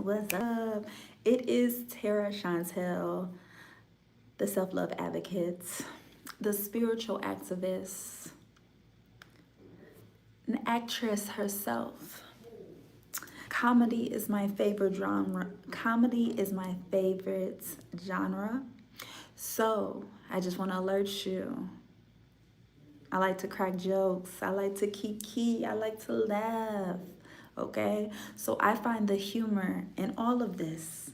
what's up? It is Tara Chantel, the self-love advocate, the spiritual activist, an actress herself. Comedy is my favorite genre. Comedy is my favorite genre. So I just want to alert you. I like to crack jokes. I like to kiki. I like to laugh. Okay? So I find the humor in all of this,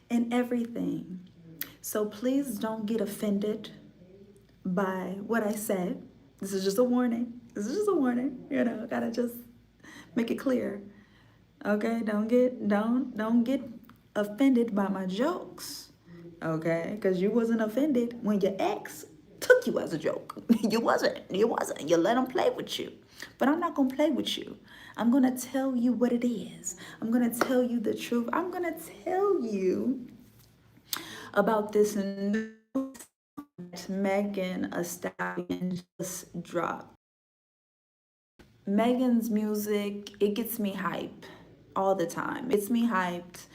in everything. So please don't get offended by what I said. This is just a warning. This is just a warning. Gotta just make it clear. Okay? Don't get offended by my jokes. Okay? Because you wasn't offended when your ex took you as a joke. You wasn't. You let him play with you. But I'm not gonna play with you. I'm gonna tell you what it is. I'm gonna tell you the truth. I'm gonna tell you about this new that Megan Thee Stallion just dropped. Megan's music, it gets me hype all the time. It gets me hyped,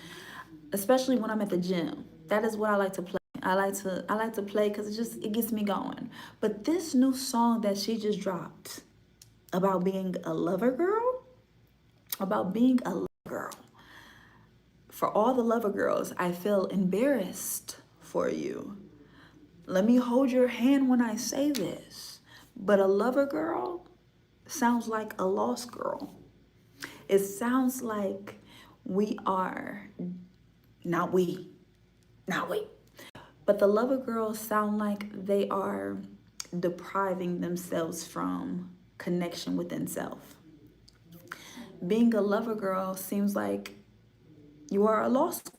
especially when I'm at the gym. That is what I like to play. I like to play because it gets me going. But this new song that she just dropped about being a lover girl, about being a lover girl. For all the lover girls, I feel embarrassed for you. Let me hold your hand when I say this. But a lover girl sounds like a lost girl. It sounds like we are, not we, not we. But the lover girls sound like they are depriving themselves from connection within self. Being a lover girl seems like you are a lost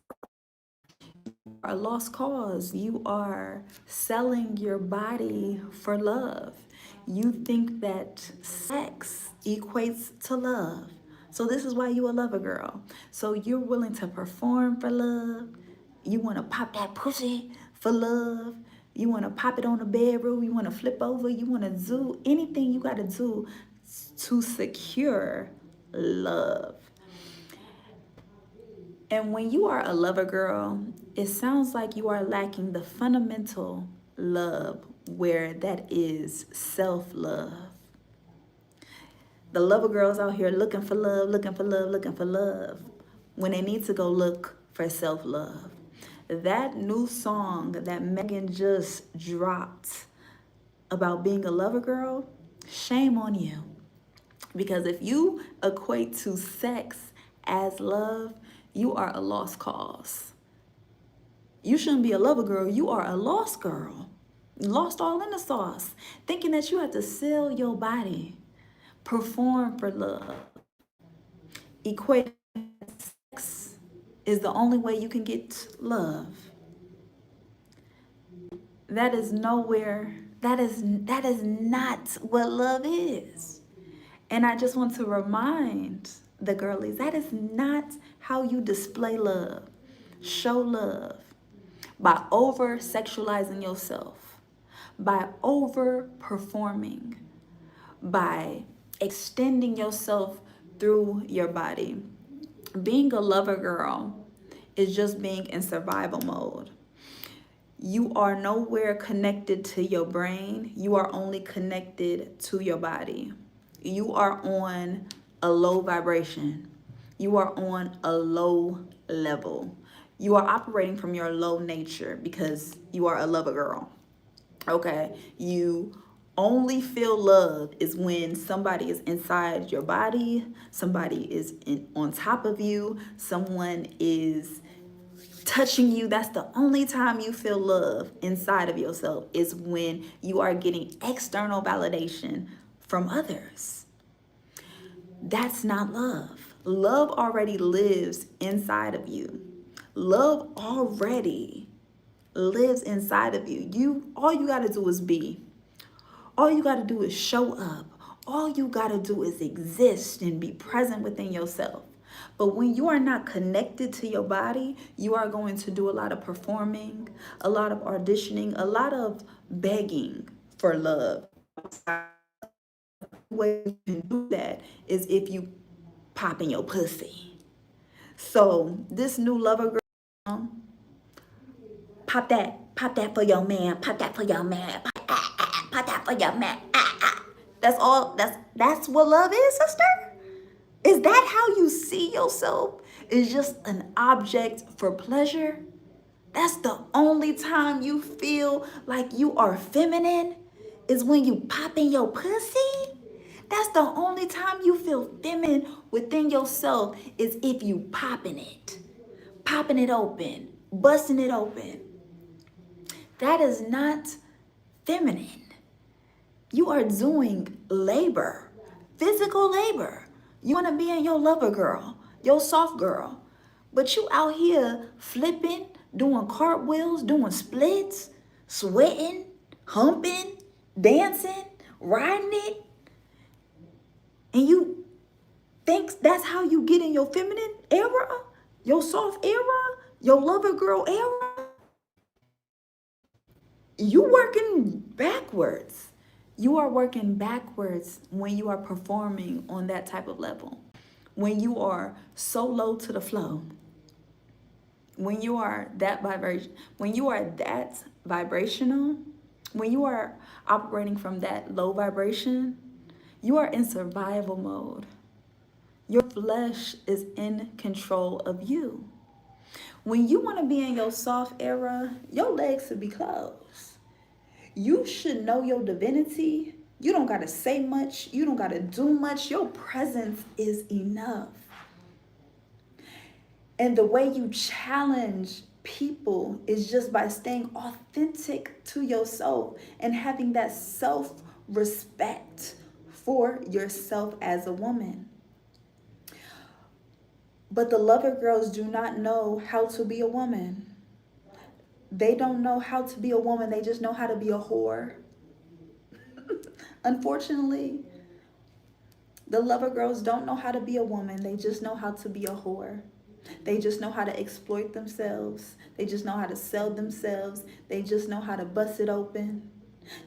cause. You are selling your body for love. You think that sex equates to love. So this is why you a lover girl. So you're willing to perform for love. You want to pop that pussy for love. You want to pop it on the bedroom. You want to flip over. You want to do anything you got to do to secure love. And when you are a lover girl, it sounds like you are lacking the fundamental love, where that is self-love. The lover girls out here looking for love, looking for love, looking for love, when they need to go look for self-love. That new song that Megan just dropped about being a lover girl, shame on you. Because if you equate to sex as love, you are a lost cause. You shouldn't be a lover girl. You are a lost girl. Lost all in the sauce. Thinking that you have to sell your body, perform for love. Equate sex is the only way you can get love. That is nowhere. That is not what love is. And I just want to remind the girlies, that is not how you display love, show love, by over sexualizing yourself, by over performing, by extending yourself through your body. Being a lover girl is just being in survival mode. You are nowhere connected to your brain. You are only connected to your body. You are on a low vibration. You are on a low level. You are operating from your low nature because you are a lover girl. Okay? You only feel love is when somebody is inside your body, somebody is on top of you, someone is touching you. That's the only time you feel love inside of yourself, is when you are getting external validation from others. That's not love. Love already lives inside of you. Love already lives inside of you. All you got to do is be. All you got to do is show up. All you got to do is exist and be present within yourself. But when you are not connected to your body, you are going to do a lot of performing, a lot of auditioning, a lot of begging for love. The way you can do that is if you pop in your pussy. So this new lover girl, pop that for your man, pop that for your man, pop that for your man. That's all. That's what love is, sister. Is that how you see yourself? Is just an object for pleasure? That's the only time you feel like you are feminine, is when you pop in your pussy. That's the only time you feel feminine within yourself, is if you popping it open, busting it open. That is not feminine. You are doing labor, physical labor. You want to be in your lover girl, your soft girl, but you out here flipping, doing cartwheels, doing splits, sweating, humping, dancing, riding it, and you think that's how you get in your feminine era, your soft era, your lover girl era? You working backwards. You are working backwards when you are performing on that type of level. When you are so low to the flow. When you are that vibration, when you are that vibrational, when you are operating from that low vibration, you are in survival mode. Your flesh is in control of you. When you want to be in your soft era, your legs should be closed. You should know your divinity. You don't got to say much. You don't got to do much. Your presence is enough. And the way you challenge people is just by staying authentic to yourself and having that self-respect for yourself as a woman. But the lover girls do not know how to be a woman. They don't know how to be a woman. They just know how to be a whore. Unfortunately, the lover girls don't know how to be a woman. They just know how to be a whore. They just know how to exploit themselves. They just know how to sell themselves. They just know how to bust it open.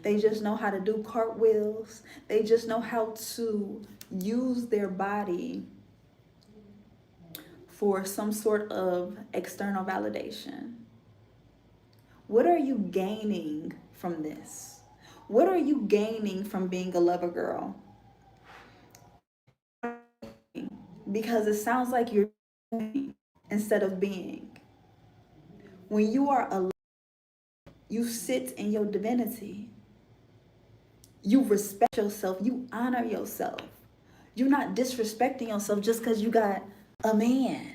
They just know how to do cartwheels. They just know how to use their body for some sort of external validation. What are you gaining from this? What are you gaining from being a lover girl? Because it sounds like you're doing instead of being. When you are a, you sit in your divinity. You respect yourself. You honor yourself. You're not disrespecting yourself just because you got a man.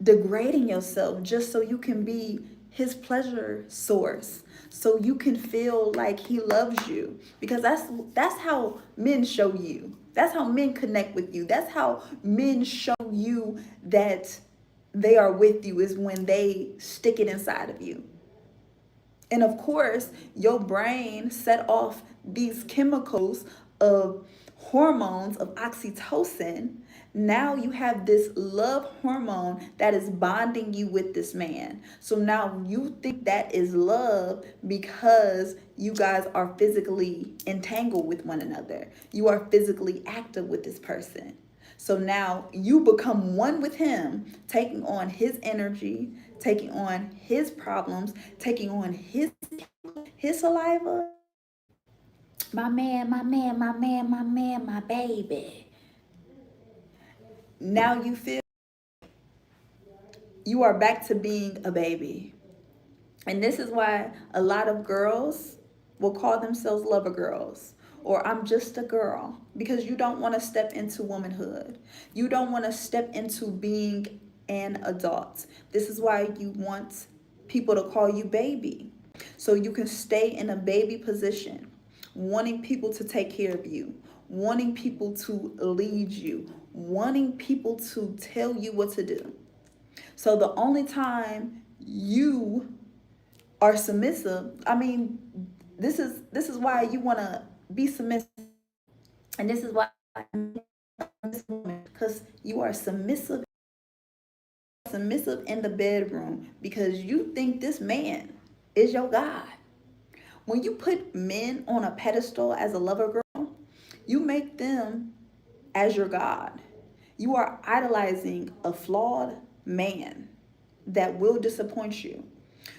Degrading yourself just so you can be his pleasure source, so you can feel like he loves you, because that's how men show you. That's how men connect with you. That's how men show you that they are with you, is when they stick it inside of you. And of course, your brain set off these chemicals of hormones of oxytocin. Now you have this love hormone that is bonding you with this man. So now you think that is love because you guys are physically entangled with one another. You are physically active with this person. So now you become one with him, taking on his energy, taking on his problems, taking on his saliva. My man, my man, my man, my man, my baby. Now you feel you are back to being a baby. And this is why a lot of girls will call themselves lover girls, or I'm just a girl, because you don't want to step into womanhood. You don't want to step into being an adult. This is why you want people to call you baby, so you can stay in a baby position, wanting people to take care of you, wanting people to lead you, wanting people to tell you what to do. So the only time you are submissive, I mean, this is why you want to be submissive, and this is why, because you are submissive in the bedroom, because you think this man is your God. When you put men on a pedestal as a lover girl, you make them as your God. You are idolizing a flawed man that will disappoint you.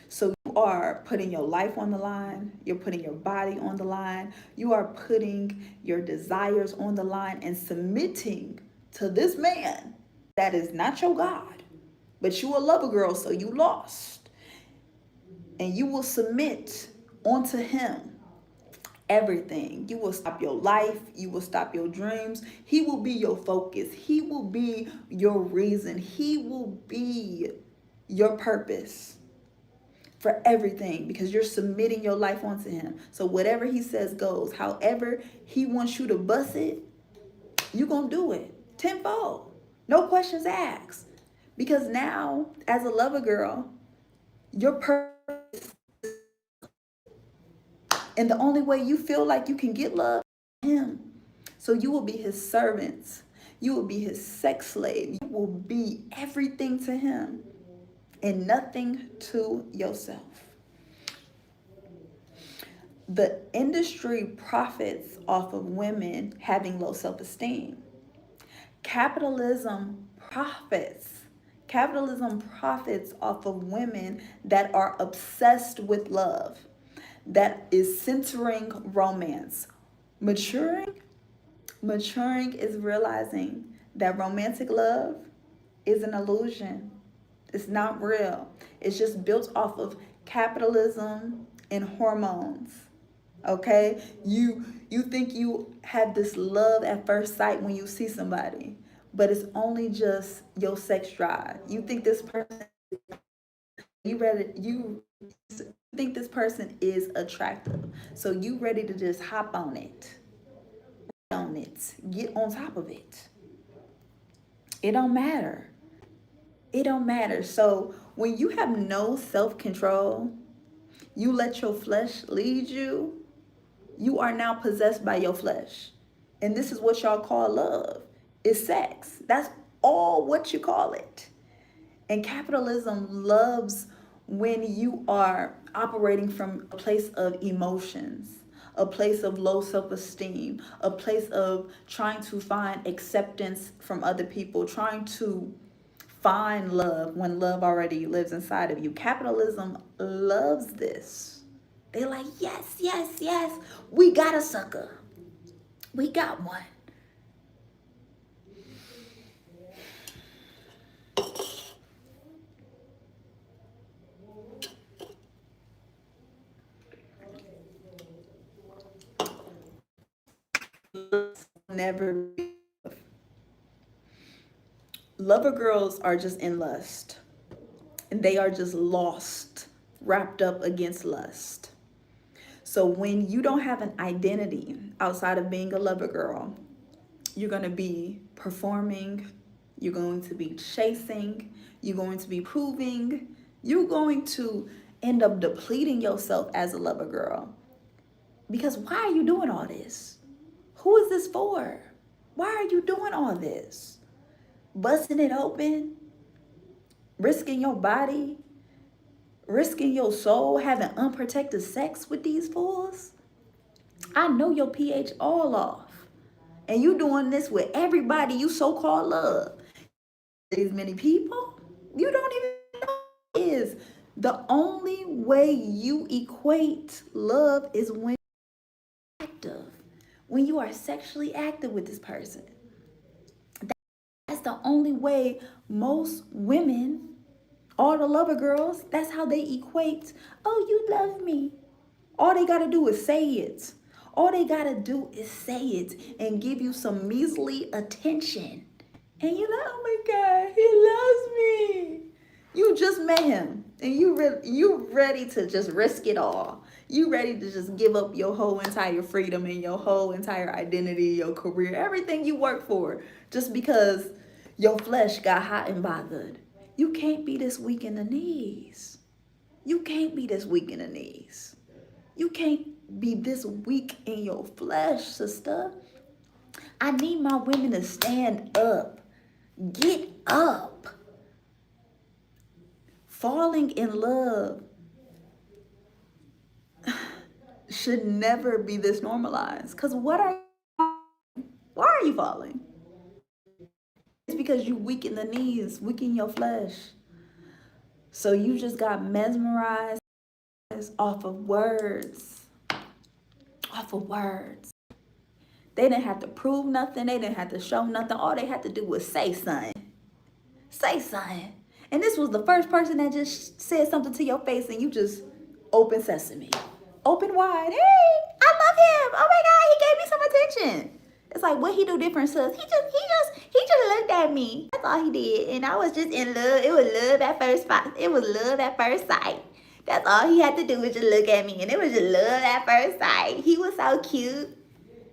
So you are putting your life on the line, you're putting your body on the line, you are putting your desires on the line and submitting to this man that is not your God. But you a lover girl, so you lost. And you will submit onto him everything. You will stop your life. You will stop your dreams. He will be your focus. He will be your reason. He will be your purpose for everything because you're submitting your life onto him. So whatever he says goes. However he wants you to bust it, you're going to do it tenfold. No questions asked. Because now, as a lover girl, your purpose, and the only way you feel like you can get love is him. So you will be his servant. You will be his sex slave. You will be everything to him and nothing to yourself. The industry profits off of women having low self-esteem. Capitalism profits. Capitalism profits off of women that are obsessed with love, that is centering romance. Maturing is realizing that romantic love is an illusion. It's not real. It's just built off of capitalism and hormones. Okay? You think you have this love at first sight when you see somebody, but it's only just your sex drive. You think this person you think this person is attractive. So you ready to just hop on it. Get on top of it. It don't matter. It don't matter. So when you have no self-control, you let your flesh lead you, you are now possessed by your flesh. And this is what y'all call love. It's sex. That's all what you call it. And capitalism loves when you are operating from a place of emotions, a place of low self-esteem, a place of trying to find acceptance from other people, trying to find love when love already lives inside of you. Capitalism loves this. They're like, yes, yes, yes, we got a sucker. We got one. Never. Lover girls are just in lust. And they are just lost, wrapped up against lust. So when you don't have an identity outside of being a lover girl, you're going to be performing, you're going to be chasing, you're going to be proving, you're going to end up depleting yourself as a lover girl. Because why are you doing all this? Who is this for? Why are you doing all this? Busting it open, risking your body, risking your soul, having unprotected sex with these fools? I know your pH all off. And you doing this with everybody you so-called love. These many people, you don't even know what it is. The only way you equate love is when you're active. When you are sexually active with this person. That's the only way most women, all the lover girls, that's how they equate, oh, you love me. All they gotta do is say it. All they gotta do is say it and give you some measly attention. And you're like, oh my God, he loves me. You just met him and you ready to just risk it all. You ready to just give up your whole entire freedom and your whole entire identity, your career, everything you work for, just because your flesh got hot and bothered. You can't be this weak in the knees. You can't be this weak in the knees. You can't be this weak in your flesh, sister. I need my women to stand up. Get up. Falling in love should never be this normalized. Because why are you falling? It's because you weak in the knees, weak in your flesh. So you just got mesmerized off of words. Off of words. They didn't have to prove nothing. They didn't have to show nothing. All they had to do was say something. Say something. And this was the first person that just said something to your face and you just open sesame. Open wide. Hey, I love him. Oh my God, he gave me some attention. It's like, what he do different to us? He just looked at me. That's all he did. And I was just in love. It was love at first sight. It was love at first sight. That's all he had to do was just look at me. And it was just love at first sight. He was so cute.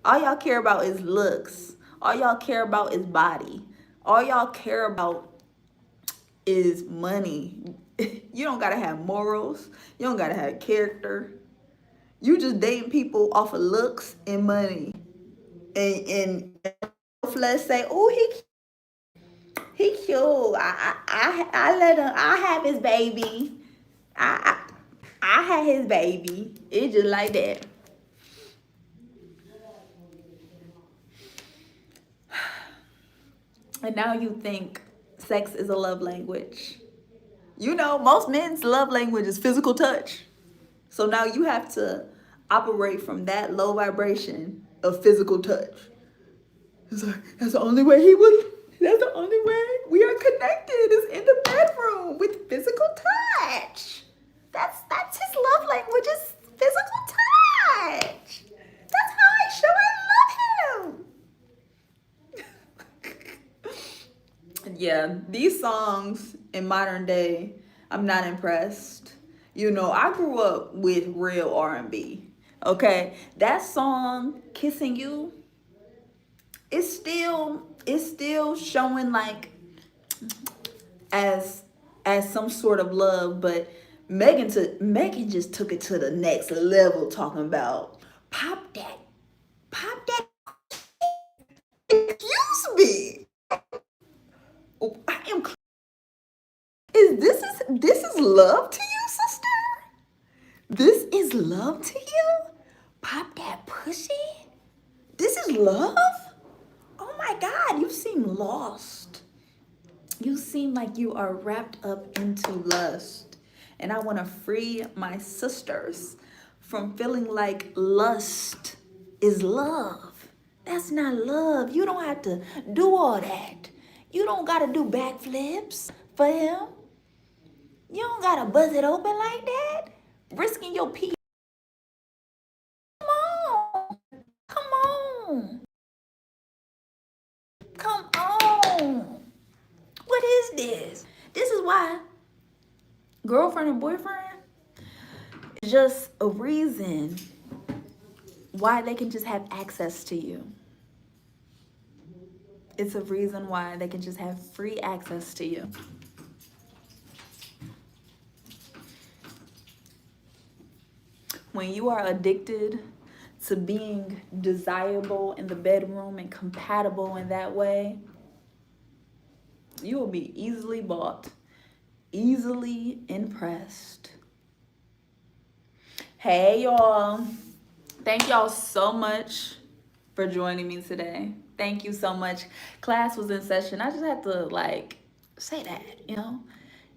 All y'all care about is looks. All y'all care about is body. All y'all care about is money. You don't gotta have morals. You don't gotta have character. You just dating people off of looks and money. And flesh say, oh, he cute. I let him. I have his baby. I had his baby. It's just like that. And now you think sex is a love language. You know, most men's love language is physical touch. So now you have to operate from that low vibration of physical touch. It's like, that's the only way that's the only way we are connected is in the bedroom with physical touch. That's his love language is physical touch. That's how I show I love him. Yeah, these songs in modern day, I'm not impressed. You know, I grew up with real R&B. Okay, that song "Kissing You," it's still showing like as some sort of love, but Megan just took it to the next level, talking about pop that. Excuse me. Oh, I am. This is love to you, sister? This is love to you? Pop that pussy? This is love? Oh my God, you seem lost. You seem like you are wrapped up into lust. And I want to free my sisters from feeling like lust is love. That's not love. You don't have to do all that. You don't got to do backflips for him. You don't got to buzz it open like that. Risking your pee. Come on. Come on. Come on. What is this? This is why girlfriend and boyfriend is just a reason why they can just have access to you. It's a reason why they can just have free access to you. When you are addicted to being desirable in the bedroom and compatible in that way, you will be easily bought, easily impressed. Hey, y'all. Thank y'all so much for joining me today. Thank you so much. Class was in session. I just had to say that,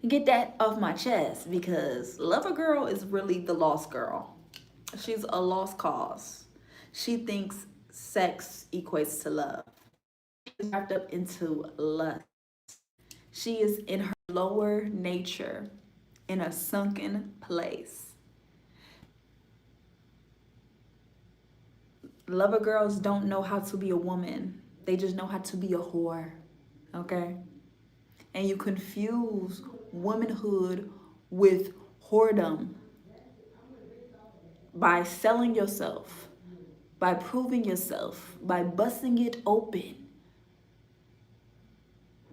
get that off my chest, because Lover Girl is really the lost girl. She's a lost cause. She thinks sex equates to love. She's wrapped up into lust. She is in her lower nature, in a sunken place. Lover girls don't know how to be a woman. They just know how to be a whore, okay? And you confuse womanhood with whoredom by selling yourself, by proving yourself, by busting it open.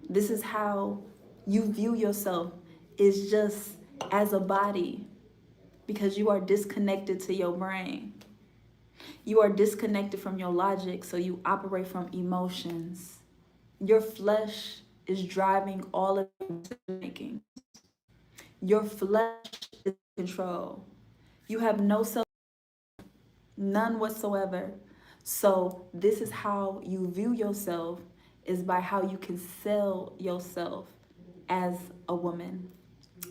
This is how you view yourself, is just as a body, because you are disconnected to your brain. You are disconnected from your logic, so you operate from emotions. Your flesh is driving all of your decision making. Your flesh is in control. You have no self, none whatsoever. So this is how you view yourself, is by how you can sell yourself as a woman,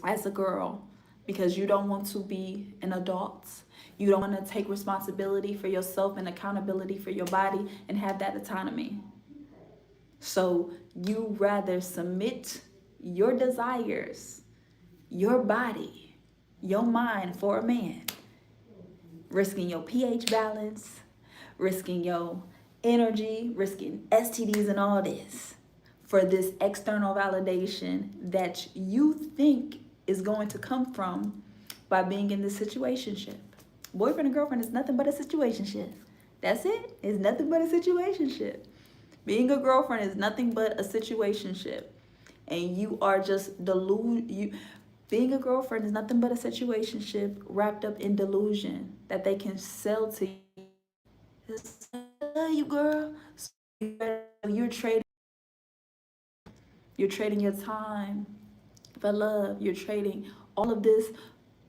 as a girl, because you don't want to be an adult. You don't want to take responsibility for yourself and accountability for your body and have that autonomy. So you rather submit your desires, your body, your mind for a man, risking your pH balance, risking your energy, risking STDs and all this for this external validation that you think is going to come from by being in this situationship. Boyfriend and girlfriend is nothing but a situationship. That's it. It's nothing but a situationship. Being a girlfriend is nothing but a situationship. And you are just being a girlfriend is nothing but a situationship wrapped up in delusion that they can sell to you. You girl. So you're trading your time for love. You're trading all of this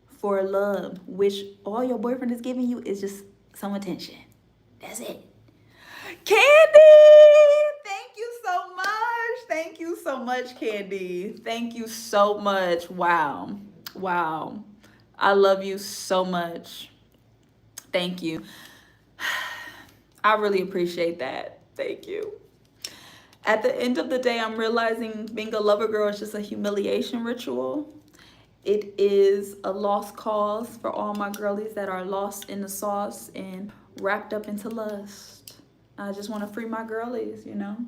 for love, which all your boyfriend is giving you is just some attention. That's it. Candy, thank you so much. Thank you so much, Candy. Thank you so much. Wow. Wow. I love you so much. Thank you. I really appreciate that. Thank you. At the end of the day, I'm realizing being a lover girl is just a humiliation ritual. It is a lost cause for all my girlies that are lost in the sauce and wrapped up into lust. I just want to free my girlies, you know?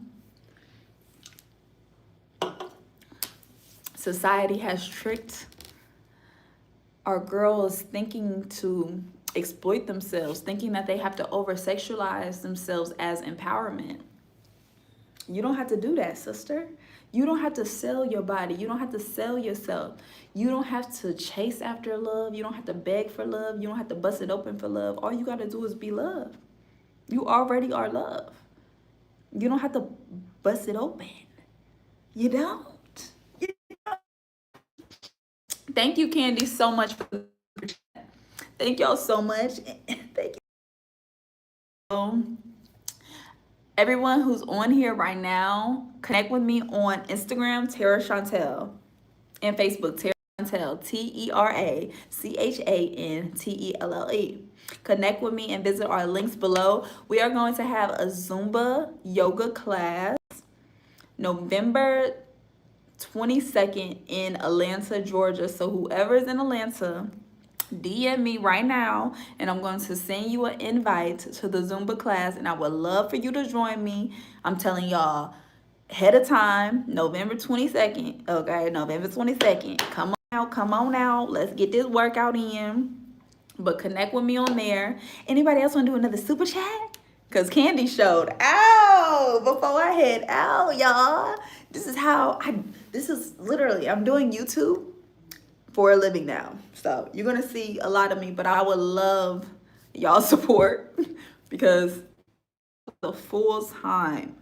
Society has tricked our girls thinking to exploit themselves, thinking that they have to over-sexualize themselves as empowerment. You don't have to do that, sister. You don't have to sell your body. You don't have to sell yourself. You don't have to chase after love. You don't have to beg for love. You don't have to bust it open for love. All you got to do is be love. You already are love. You don't have to bust it open. You don't. Thank you, Candy, so much for the chat. Thank y'all so much. Thank you. Everyone who's on here right now, connect with me on Instagram, Tara Chantel, and Facebook, Tara Chantel, TeraChantelle. Connect with me and visit our links below. We are going to have a Zumba yoga class November 22nd in Atlanta, Georgia. So whoever is in Atlanta, DM me right now and I'm going to send you an invite to the Zumba class, and I would love for you to join me. I'm telling y'all ahead of time, November 22nd. Okay, November 22nd. Come on out. Let's get this workout in. But connect with me on there. Anybody else want to do another super chat? Because Candy showed out before I head out, y'all. This is literally, I'm doing YouTube for a living now. So you're going to see a lot of me, but I would love y'all support because the full time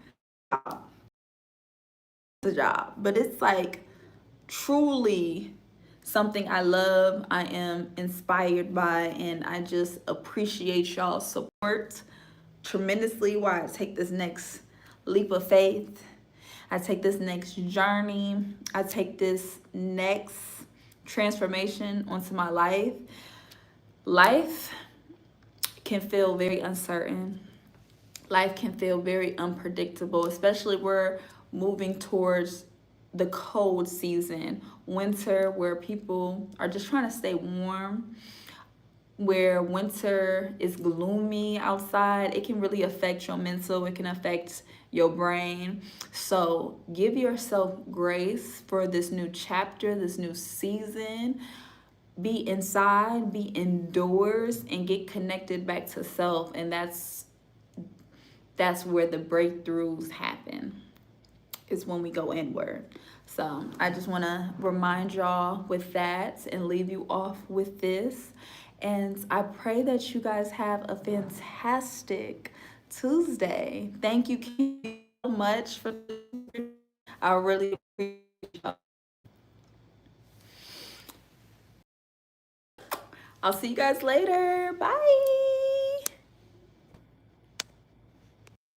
the job. But it's like truly something I love, I am inspired by, and I just appreciate y'all's support tremendously while I take this next leap of faith. I take this next journey. I take this next transformation onto my life. Life can feel very uncertain. Life can feel very unpredictable, especially we're moving towards the cold season, winter, where people are just trying to stay warm, where winter is gloomy outside. It can really affect your mental, it can affect your brain. So give yourself grace for this new chapter, this new season. Be inside, be indoors, and get connected back to self. And that's where the breakthroughs happen, is when we go inward. So I just want to remind y'all with that and leave you off with this. And I pray that you guys have a fantastic Tuesday. Thank you so much for I really appreciate y'all. I'll see you guys later. Bye.